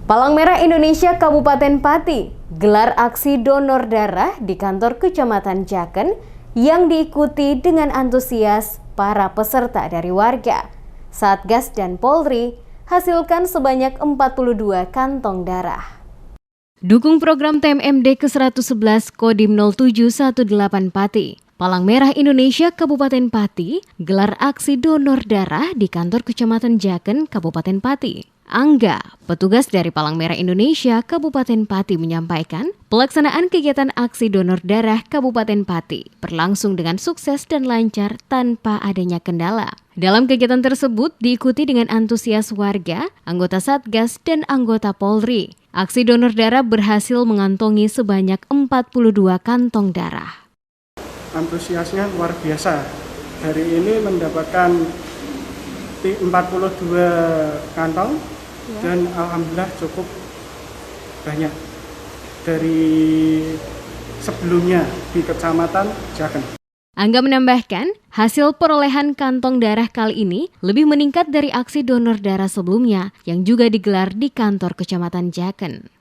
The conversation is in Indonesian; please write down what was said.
Palang Merah Indonesia Kabupaten Pati gelar aksi donor darah di kantor Kecamatan Jaken yang diikuti dengan antusias para peserta dari warga. Satgas dan Polri hasilkan sebanyak 42 kantong darah. Dukung program TMMD ke-111 Kodim 0718 Pati. Palang Merah Indonesia Kabupaten Pati gelar aksi donor darah di kantor Kecamatan Jaken, Kabupaten Pati. Angga, petugas dari Palang Merah Indonesia Kabupaten Pati menyampaikan, pelaksanaan kegiatan aksi donor darah Kabupaten Pati berlangsung dengan sukses dan lancar tanpa adanya kendala. Dalam kegiatan tersebut diikuti dengan antusias warga, anggota Satgas, dan anggota Polri. Aksi donor darah berhasil mengantongi sebanyak 42 kantong darah. Antusiasnya luar biasa. Hari ini mendapatkan 42 kantong dan alhamdulillah cukup banyak dari sebelumnya di Kecamatan Jaken. Angga menambahkan, hasil perolehan kantong darah kali ini lebih meningkat dari aksi donor darah sebelumnya yang juga digelar di kantor Kecamatan Jaken.